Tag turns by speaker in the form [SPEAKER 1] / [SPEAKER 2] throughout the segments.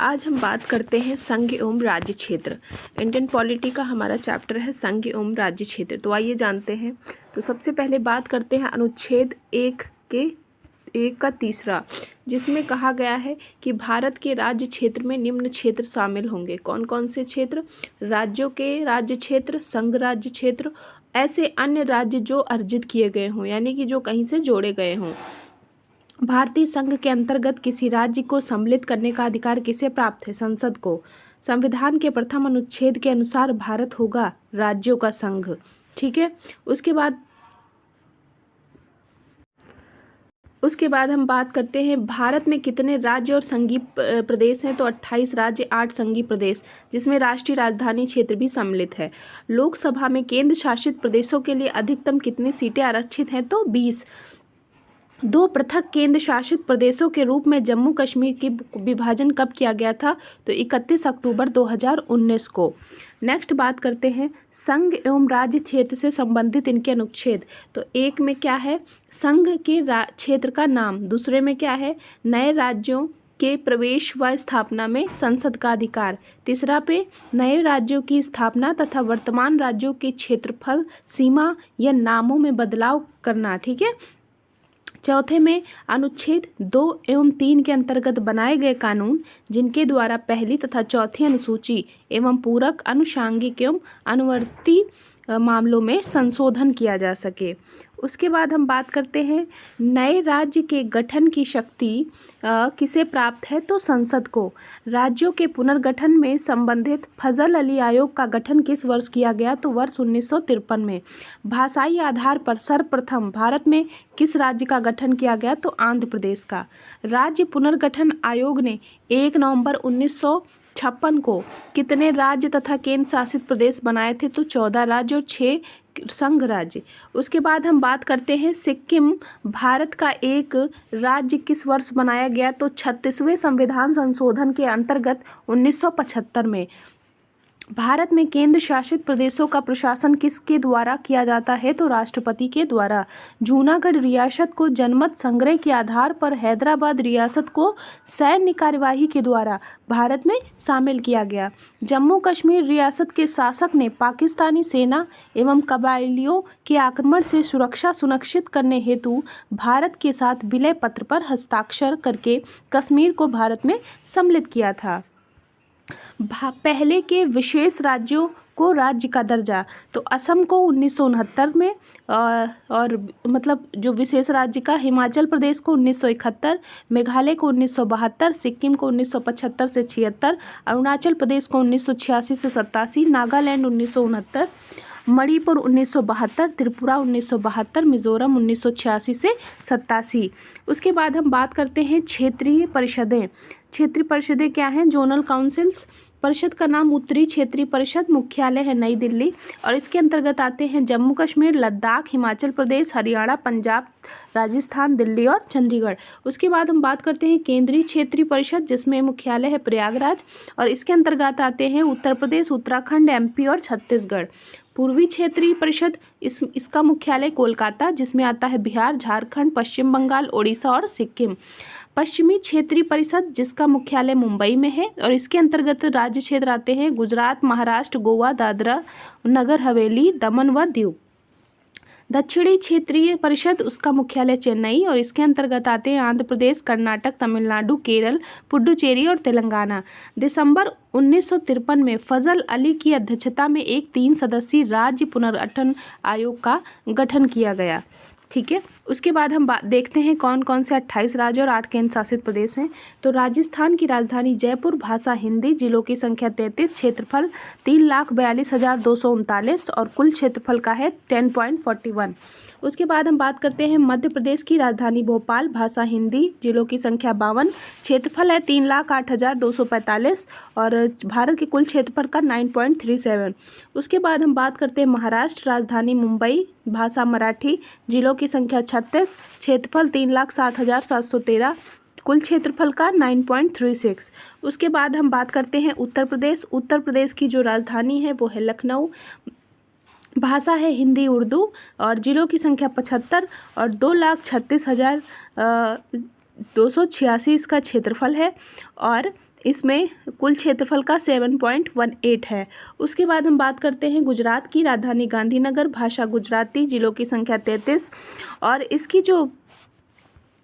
[SPEAKER 1] आज हम बात करते हैं संघ एवं राज्य क्षेत्र। इंडियन पॉलिटी का हमारा चैप्टर है संघ एवं राज्य क्षेत्र। तो आइए जानते हैं। तो सबसे पहले बात करते हैं अनुच्छेद एक का तीसरा, जिसमें कहा गया है कि भारत के राज्य क्षेत्र में निम्न क्षेत्र शामिल होंगे। कौन कौन से क्षेत्र? राज्यों के राज्य क्षेत्र, संघ राज्य क्षेत्र, ऐसे अन्य राज्य जो अर्जित किए गए हों, यानी कि जो कहीं से जोड़े गए हों। भारतीय संघ के अंतर्गत किसी राज्य को सम्मिलित करने का अधिकार किसे प्राप्त है? संसद को। संविधान के प्रथम अनुच्छेद के अनुसार भारत होगा राज्यों का संघ। ठीक है। उसके बाद हम बात करते हैं भारत में कितने राज्य और संघीय प्रदेश हैं। तो 28 राज्य, 8 संघीय प्रदेश, जिसमें राष्ट्रीय राजधानी क्षेत्र भी सम्मिलित है। लोकसभा में केंद्र शासित प्रदेशों के लिए अधिकतम कितनी सीटें आरक्षित हैं? तो 20। दो पृथक केंद्र शासित प्रदेशों के रूप में जम्मू कश्मीर की विभाजन कब किया गया था? तो 31 अक्टूबर 2019 को। नेक्स्ट बात करते हैं संघ एवं राज्य क्षेत्र से संबंधित इनके अनुच्छेद। तो एक में क्या है? संघ के क्षेत्र का नाम। दूसरे में क्या है? नए राज्यों के प्रवेश व स्थापना में संसद का अधिकार। तीसरा पे नए राज्यों की स्थापना तथा वर्तमान राज्यों के क्षेत्रफल, सीमा या नामों में बदलाव करना। ठीक है। चौथे में अनुच्छेद 2 एवं 3 के अंतर्गत बनाए गए कानून, जिनके द्वारा पहली तथा चौथी अनुसूची एवं पूरक, अनुषांगिक एवं अनुवर्ती मामलों में संशोधन किया जा सके। उसके बाद हम बात करते हैं नए राज्य के गठन की शक्ति किसे प्राप्त है? तो संसद को। राज्यों के पुनर्गठन में संबंधित फजल अली आयोग का गठन किस वर्ष किया गया? तो वर्ष 1953 में। भाषाई आधार पर सर्वप्रथम भारत में किस राज्य का गठन किया गया? तो आंध्र प्रदेश का। राज्य पुनर्गठन आयोग ने 1 नवंबर 1956 को कितने राज्य तथा केंद्र शासित प्रदेश बनाए थे? तो 14 राज्य और 6 संघ राज्य। उसके बाद हम बात करते हैं सिक्किम भारत का एक राज्य किस वर्ष बनाया गया? तो 36वें संविधान संशोधन के अंतर्गत 1975 में। भारत में केंद्र शासित प्रदेशों का प्रशासन किसके द्वारा किया जाता है? तो राष्ट्रपति के द्वारा। जूनागढ़ रियासत को जनमत संग्रह के आधार पर हैदराबाद रियासत को सैन्य कार्यवाही के द्वारा भारत में शामिल किया गया। जम्मू कश्मीर रियासत के शासक ने पाकिस्तानी सेना एवं कबायलियों के आक्रमण से सुरक्षा सुनिश्चित करने हेतु भारत के साथ विलय पत्र पर हस्ताक्षर करके कश्मीर को भारत में सम्मिलित किया था। पहले के विशेष राज्यों को राज्य का दर्जा। तो असम को 1969 में और मतलब जो विशेष राज्य का, हिमाचल प्रदेश को 1971, मेघालय को 1972, सिक्किम को 1975 से 76, अरुणाचल प्रदेश को 1986 से 87, नागालैंड 1969, मणिपुर 1972, त्रिपुरा 1972, मिजोरम 1986 से 87। उसके बाद हम बात करते हैं क्षेत्रीय परिषदें। क्षेत्रीय परिषदें क्या हैं? Zonal councils. परिषद का नाम उत्तरी क्षेत्रीय परिषद, मुख्यालय है नई दिल्ली, और इसके अंतर्गत आते हैं जम्मू कश्मीर, लद्दाख, हिमाचल प्रदेश, हरियाणा, पंजाब, राजस्थान, दिल्ली और चंडीगढ़। उसके बाद हम बात करते हैं केंद्रीय क्षेत्रीय परिषद, जिसमें मुख्यालय है प्रयागराज, और इसके अंतर्गत आते हैं उत्तर प्रदेश, उत्तराखंड, एमपी और छत्तीसगढ़। पूर्वी क्षेत्रीय परिषद, इसका मुख्यालय कोलकाता, जिसमें आता है बिहार, झारखंड, पश्चिम बंगाल, ओडिशा और सिक्किम। पश्चिमी क्षेत्रीय परिषद, जिसका मुख्यालय मुंबई में है, और इसके अंतर्गत राज्य क्षेत्र आते हैं गुजरात, महाराष्ट्र, गोवा, दादरा नगर हवेली, दमन व दीव। दक्षिणी क्षेत्रीय परिषद, उसका मुख्यालय चेन्नई, और इसके अंतर्गत आते हैं आंध्र प्रदेश, कर्नाटक, तमिलनाडु, केरल, पुडुचेरी और तेलंगाना। दिसंबर 1953 में फजल अली की अध्यक्षता में एक 3 सदस्यीय राज्य पुनर्गठन आयोग का गठन किया गया। ठीक है। उसके बाद हम देखते हैं कौन कौन से 28 राज्य और 8 केंद्र शासित प्रदेश हैं। तो राजस्थान की राजधानी जयपुर, भाषा हिंदी, जिलों की संख्या 33, क्षेत्रफल 3,42,239 और कुल क्षेत्रफल का है 10.41। उसके बाद हम बात करते हैं मध्य प्रदेश की राजधानी भोपाल, भाषा हिंदी, जिलों की संख्या 52, क्षेत्रफल है 3,08,245 और भारत के कुल क्षेत्रफल का 9.37। उसके बाद हम बात करते हैं महाराष्ट्र, राजधानी मुंबई, भाषा मराठी, जिलों की संख्या 36, क्षेत्रफल 3,07,713, कुल क्षेत्रफल का 9.36। उसके बाद हम बात करते हैं उत्तर प्रदेश। उत्तर प्रदेश की जो राजधानी है वो है लखनऊ, भाषा है हिंदी उर्दू और जिलों की संख्या 75 और 2,36,286 इसका क्षेत्रफल है और इसमें कुल क्षेत्रफल का 7.18 है। उसके बाद हम बात करते हैं गुजरात की, राजधानी गांधीनगर, भाषा गुजराती, जिलों की संख्या 33 और इसकी जो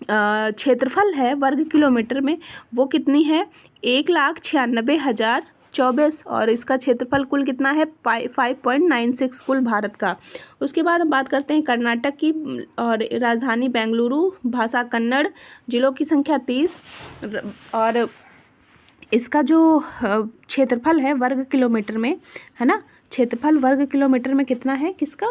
[SPEAKER 1] क्षेत्रफल है वर्ग किलोमीटर में वो कितनी है, 1,96,024 और इसका क्षेत्रफल कुल कितना है 5.96 कुल भारत का। उसके बाद हम बात करते हैं कर्नाटक की और राजधानी बेंगलुरु, भाषा कन्नड़, जिलों की संख्या 30 और इसका जो क्षेत्रफल है वर्ग किलोमीटर में, है ना, क्षेत्रफल वर्ग किलोमीटर में कितना है किसका,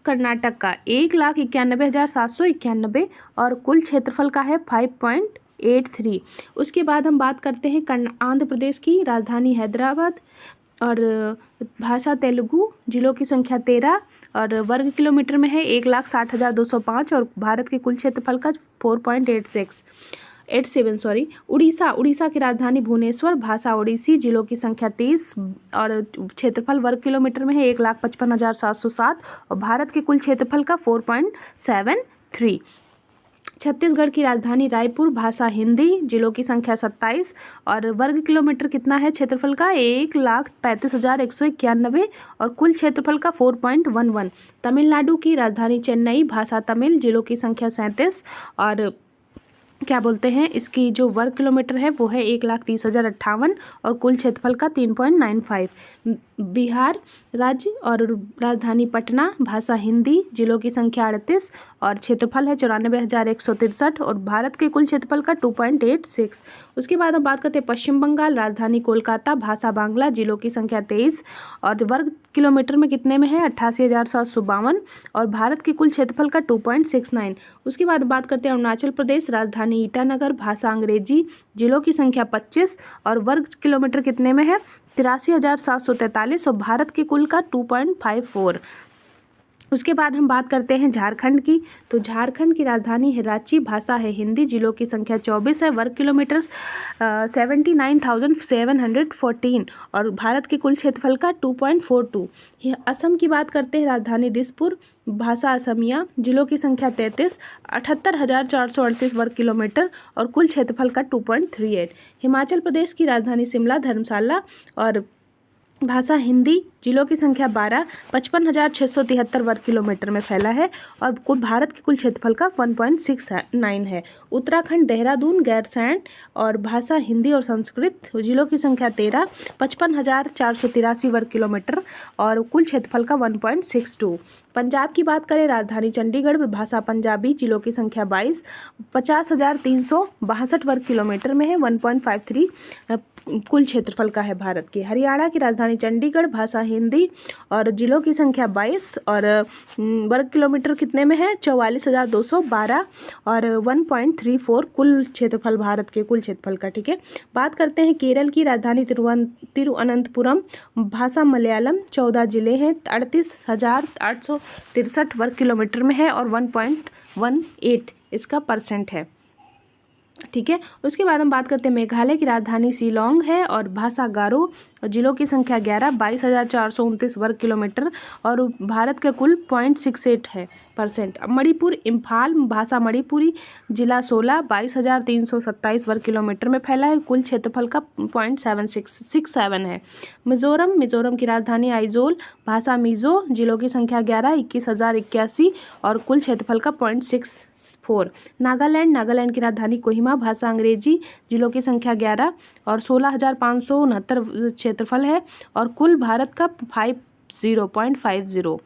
[SPEAKER 1] कर्नाटक का 1,91,791 और कुल क्षेत्रफल का है 5.83। उसके बाद हम बात करते हैं आंध्र प्रदेश की, राजधानी हैदराबाद और भाषा तेलुगु, जिलों की संख्या 13 और वर्ग किलोमीटर में है 1,60,205 और भारत के कुल क्षेत्रफल का 4.87 उड़ीसा की राजधानी भुवनेश्वर, भाषा ओडिसी, जिलों की संख्या 30 और क्षेत्रफल वर्ग किलोमीटर में है 1,55,707 और भारत के कुल क्षेत्रफल का 4.73। छत्तीसगढ़ की राजधानी रायपुर, भाषा हिंदी, जिलों की संख्या 27 और वर्ग किलोमीटर कितना है क्षेत्रफल का 1,35,191 और कुल क्षेत्रफल का 4.11। तमिलनाडु की राजधानी चेन्नई, भाषा तमिल, जिलों की संख्या 37 और क्या बोलते हैं इसकी जो वर्ग किलोमीटर है वो है 1,30,058 और कुल क्षेत्रफल का 3.95। बिहार राज्य और राजधानी पटना, भाषा हिंदी, जिलों की संख्या 38 और क्षेत्रफल है 94,163 और भारत के कुल क्षेत्रफल का 2.86। उसके बाद हम बात करते हैं पश्चिम बंगाल, राजधानी कोलकाता, भाषा बांग्ला, जिलों की संख्या 23 और वर्ग किलोमीटर में कितने में है 88,752 और भारत के कुल क्षेत्रफल का 2.69। उसके बाद बात करते हैं अरुणाचल प्रदेश, राजधानी ईटानगर, भाषा अंग्रेजी, जिलों की संख्या 25 और वर्ग किलोमीटर कितने में है 83,743 और भारत के कुल का 2.54। उसके बाद हम बात करते हैं झारखंड की, तो झारखंड की राजधानी है रांची, भाषा है हिंदी, जिलों की संख्या 24 है, वर्ग किलोमीटर 79,714 और भारत के कुल क्षेत्रफल का 2.42। असम की बात करते हैं, राजधानी दिसपुर, भाषा असमिया, जिलों की संख्या 33, 78,438 वर्ग किलोमीटर और कुल क्षेत्रफल का 2.38। हिमाचल प्रदेश की राजधानी शिमला, धर्मशाला और भाषा हिंदी, जिलों की संख्या 12, 55,673 वर्ग किलोमीटर में फैला है और कुल भारत के कुल क्षेत्रफल का 1.69 है। उत्तराखंड, देहरादून, गैरसैंण और भाषा हिंदी और संस्कृत, जिलों की संख्या 13, 55,483 वर्ग किलोमीटर और कुल क्षेत्रफल का 1.62। पंजाब की बात करें, राजधानी चंडीगढ़, भाषा पंजाबी, जिलों की संख्या 22, 50,362 वर्ग किलोमीटर में है, 1.53 कुल क्षेत्रफल का है भारत के। हरियाणा की राजधानी चंडीगढ़, भाषा हिंदी और जिलों की संख्या 22 और वर्ग किलोमीटर कितने में है 44,212 और 1.34 कुल क्षेत्रफल भारत के कुल क्षेत्रफल का। ठीक है, बात करते हैं केरल की राजधानी तिरुवनंतपुरम, भाषा मलयालम, 14 जिले हैं, 38,863 वर्ग किलोमीटर में है और 1.18 इसका परसेंट है। ठीक है, उसके बाद हम बात करते हैं मेघालय की राजधानी शिलोंग है और भाषा गारो, जिलों की संख्या 11, 22,429 वर्ग किलोमीटर और भारत का कुल 0.68 है परसेंट। मणिपुर, इम्फाल, भाषा मणिपुरी, जिला 16, 22,327 वर्ग किलोमीटर में फैला है, कुल क्षेत्रफल का 0.67 है। मिजोरम की राजधानी आइजोल, भाषा मिजो, जिलों की संख्या 11, 21,081 और कुल क्षेत्रफल का 0.64। नागालैंड की राजधानी कोहिमा, भाषा अंग्रेजी, जिलों की संख्या 11 और 16,569 क्षेत्रफल है और कुल भारत का 50.50।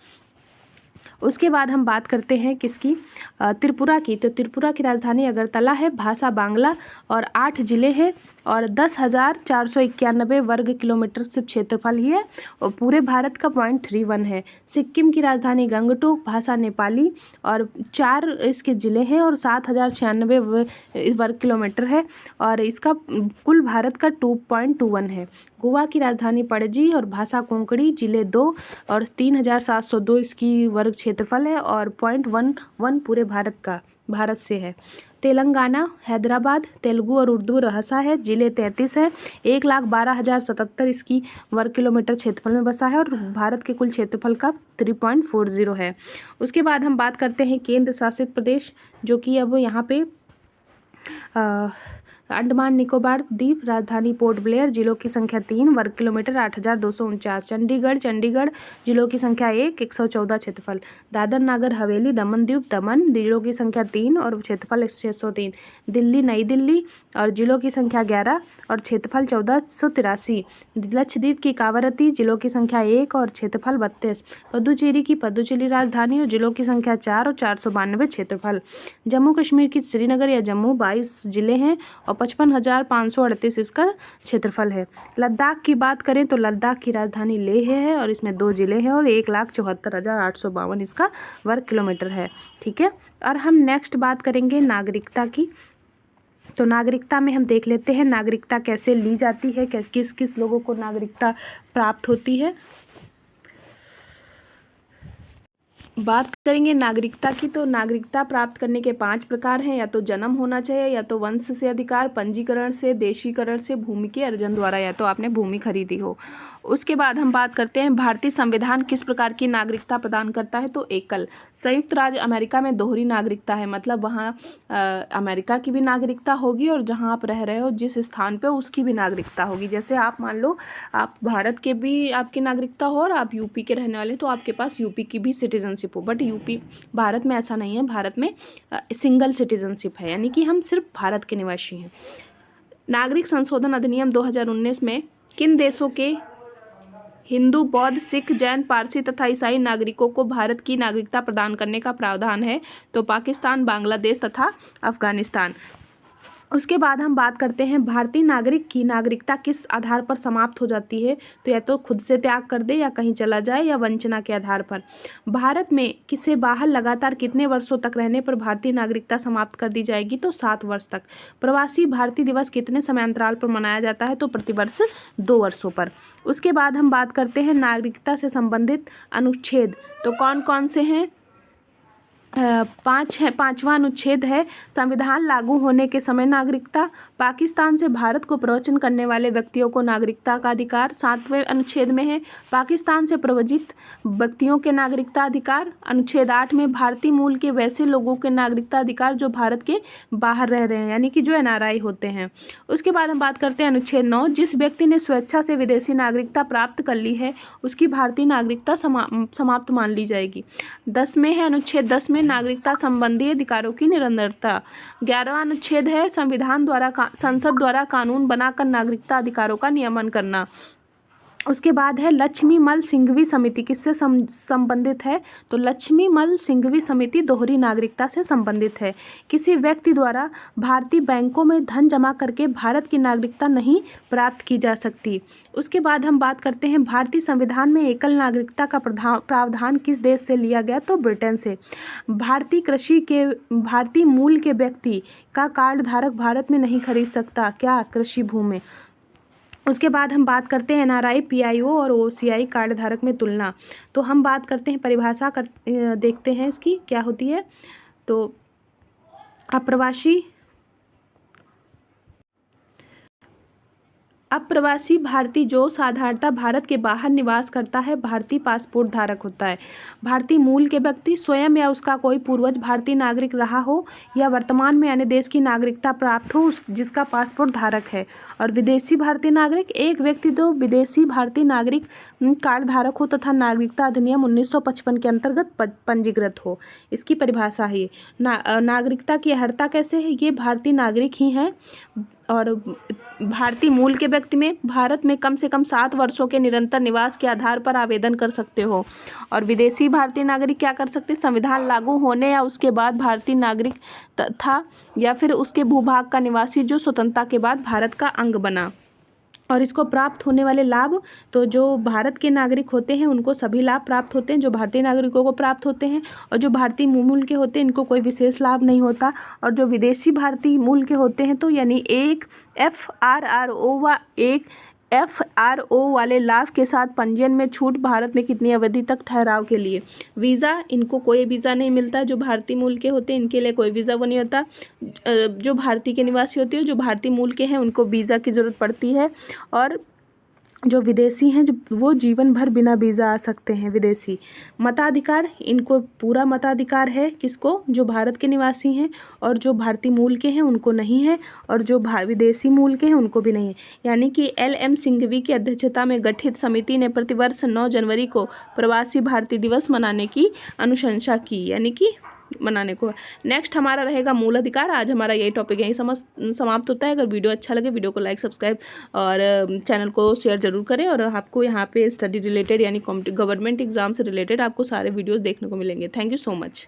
[SPEAKER 1] उसके बाद हम बात करते हैं किसकी, त्रिपुरा की, तो त्रिपुरा की राजधानी अगरतला है, भाषा बांग्ला और 8 जिले हैं और 10,491 वर्ग किलोमीटर सिर्फ क्षेत्रफल ही है और पूरे भारत का 0.31 है। सिक्किम की राजधानी गंगटोक, भाषा नेपाली और 4 इसके ज़िले हैं और 7,096 वर्ग किलोमीटर है और इसका कुल भारत का 2.21 है। गोवा की राजधानी पणजी और भाषा कोंकणी, जिले 2 और 3,702 इसकी वर्ग क्षेत्रफल है और 0.11 पूरे भारत से है। तेलंगाना, हैदराबाद, तेलुगु और उर्दू भाषा है, जिले 33 है, 1,12,077 इसकी वर्ग किलोमीटर क्षेत्रफल में बसा है और भारत के कुल क्षेत्रफल का 3.40 है। उसके बाद हम बात करते हैं केंद्र शासित प्रदेश, जो कि अब यहाँ पे अंडमान निकोबार द्वीप, राजधानी पोर्ट ब्लेयर, जिलों की संख्या 3, वर्ग किलोमीटर 8,249। चंडीगढ़, जिलों की संख्या 1, 114 क्षेत्रफल। दादर नागर हवेली, दमन द्वीप, दमन, जिलों की संख्या 3 और क्षेत्रफल 603। दिल्ली, नई दिल्ली और जिलों की संख्या 11 और क्षेत्रफल 1483। लक्षद्वीप की कावरत्ती, जिलों की संख्या 1 और क्षेत्रफल 32। पुदुचेरी की पुदुचेरी राजधानी और जिलों की संख्या 4 और 492 क्षेत्रफल। जम्मू कश्मीर की श्रीनगर या जम्मू 22 जिले हैं और 55,538 इसका क्षेत्रफल है। लद्दाख की बात करें तो लद्दाख की राजधानी लेह है और इसमें 2 जिले हैं और 1,74,852 इसका वर्ग किलोमीटर है। ठीक है, और हम नेक्स्ट बात करेंगे नागरिकता की। तो नागरिकता में हम देख लेते हैं नागरिकता कैसे ली जाती है, किस किस लोगों को नागरिकता प्राप्त होती है। बात करेंगे नागरिकता की, तो नागरिकता प्राप्त करने के 5 प्रकार हैं। या तो जन्म होना चाहिए, या तो वंश से अधिकार, पंजीकरण से, देशीकरण से, भूमि के अर्जन द्वारा, या तो आपने भूमि खरीदी हो। उसके बाद हम बात करते हैं भारतीय संविधान किस प्रकार की नागरिकता प्रदान करता है। तो एकल। संयुक्त राज्य अमेरिका में दोहरी नागरिकता है, मतलब वहाँ अमेरिका की भी नागरिकता होगी और जहाँ आप रह रहे हो जिस स्थान पे उसकी भी नागरिकता होगी। जैसे आप मान लो आप भारत के भी आपकी नागरिकता हो और आप यूपी के रहने वाले, तो आपके पास यूपी की भी सिटीजनशिप हो। बट यूपी भारत में ऐसा नहीं है, भारत में सिंगल सिटीजनशिप है, यानी कि हम सिर्फ भारत के निवासी हैं। नागरिक संशोधन अधिनियम 2019 में किन देशों के हिंदू, बौद्ध, सिख, जैन, पारसी तथा ईसाई नागरिकों को भारत की नागरिकता प्रदान करने का प्रावधान है। तो पाकिस्तान, बांग्लादेश तथा अफगानिस्तान। उसके बाद हम बात करते हैं भारतीय नागरिक की नागरिकता किस आधार पर समाप्त हो जाती है। तो या तो खुद से त्याग कर दे, या कहीं चला जाए, या वंचना के आधार पर। भारत में किसे बाहर लगातार कितने वर्षों तक रहने पर भारतीय नागरिकता समाप्त कर दी जाएगी। तो 7 वर्ष तक। प्रवासी भारतीय दिवस कितने समयांतराल पर मनाया जाता है। तो प्रतिवर्ष 2 वर्षों पर। उसके बाद हम बात करते हैं नागरिकता से संबंधित अनुच्छेद। तो कौन कौन से हैं। 5वां अनुच्छेद है संविधान लागू होने के समय नागरिकता। पाकिस्तान से भारत को प्रवचन करने वाले व्यक्तियों को नागरिकता का अधिकार 7वें अनुच्छेद में है। पाकिस्तान से प्रव्रजित व्यक्तियों के नागरिकता अधिकार अनुच्छेद 8 में। भारतीय मूल के वैसे लोगों के नागरिकता अधिकार जो भारत के बाहर रह रहे हैं, यानी कि जो NRI होते हैं। उसके बाद हम बात करते हैं अनुच्छेद 9। जिस व्यक्ति ने स्वेच्छा से विदेशी नागरिकता प्राप्त कर ली है उसकी भारतीय नागरिकता समाप्त मान ली जाएगी। 10 में है अनुच्छेद 10 में नागरिकता संबंधी अधिकारों की निरंतरता। 11वां अनुच्छेद है संसद द्वारा कानून बनाकर नागरिकता अधिकारों का नियमन करना। उसके बाद है लक्ष्मी मल सिंघवी समिति किससे संबंधित है। तो लक्ष्मी मल सिंघवी समिति दोहरी नागरिकता से संबंधित है। किसी व्यक्ति द्वारा भारतीय बैंकों में धन जमा करके भारत की नागरिकता नहीं प्राप्त की जा सकती। उसके बाद हम बात करते हैं भारतीय संविधान में एकल नागरिकता का प्रावधान किस देश से लिया गया। तो ब्रिटेन से। भारतीय मूल के व्यक्ति का कार्ड धारक भारत में नहीं खरीद सकता क्या, कृषि भूमि। उसके बाद हम बात करते हैं NRI, PIO और OCI कार्ड धारक में तुलना। तो हम बात करते हैं परिभाषा देखते हैं इसकी क्या होती है। तो अप्रवासी भारतीय जो साधारणतः भारत के बाहर निवास करता है भारतीय पासपोर्ट धारक होता है। भारतीय मूल के व्यक्ति स्वयं या उसका कोई पूर्वज भारतीय नागरिक रहा हो या वर्तमान में अन्य देश की नागरिकता प्राप्त हो जिसका पासपोर्ट धारक है। और विदेशी भारतीय नागरिक एक व्यक्ति जो विदेशी भारतीय नागरिक कार्ड धारक हो तथा नागरिकता अधिनियम 1955 के अंतर्गत पंजीकृत हो। इसकी परिभाषा है। नागरिकता की अर्हता कैसे है। ये भारतीय नागरिक ही हैं और भारतीय मूल के व्यक्ति में भारत में कम से कम 7 वर्षों के निरंतर निवास के आधार पर आवेदन कर सकते हो। और विदेशी भारतीय नागरिक क्या कर सकते हैं, संविधान लागू होने या उसके बाद भारतीय नागरिक था या फिर उसके भूभाग का निवासी जो स्वतंत्रता के बाद भारत का अंग बना। और इसको प्राप्त होने वाले लाभ, तो जो भारत के नागरिक होते हैं उनको सभी लाभ प्राप्त होते हैं जो भारतीय नागरिकों को प्राप्त होते हैं, और जो भारतीय मूल के होते हैं इनको कोई विशेष लाभ नहीं होता। और जो विदेशी भारतीय मूल के होते हैं तो यानी एक FRO वाले लाभ के साथ पंजीयन में छूट, भारत में कितनी अवधि तक ठहराव के लिए। वीज़ा, इनको कोई वीज़ा नहीं मिलता। जो भारतीय मूल के होते हैं इनके लिए कोई वीज़ा वो नहीं होता। जो भारतीय के निवासी होते हैं जो भारतीय मूल के हैं उनको वीज़ा की ज़रूरत पड़ती है। और जो विदेशी हैं, जो वो जीवन भर बिना वीज़ा आ सकते हैं विदेशी। मताधिकार, इनको पूरा मताधिकार है, किसको? जो भारत के निवासी हैं, और जो भारतीय मूल के हैं उनको नहीं है, और जो विदेशी मूल के हैं उनको भी नहीं है। यानी कि LM सिंघवी की अध्यक्षता में गठित समिति ने प्रतिवर्ष 9 जनवरी को प्रवासी भारतीय दिवस मनाने की अनुशंसा की, यानी कि मनाने को। नेक्स्ट हमारा रहेगा मूल अधिकार। आज हमारा यही टॉपिक यहीं समाप्त होता है। अगर वीडियो अच्छा लगे, वीडियो को लाइक, सब्सक्राइब और चैनल को शेयर जरूर करें। और आपको यहाँ पे स्टडी रिलेटेड यानी गवर्नमेंट एग्जाम से रिलेटेड आपको सारे वीडियोस देखने को मिलेंगे। Thank you so much.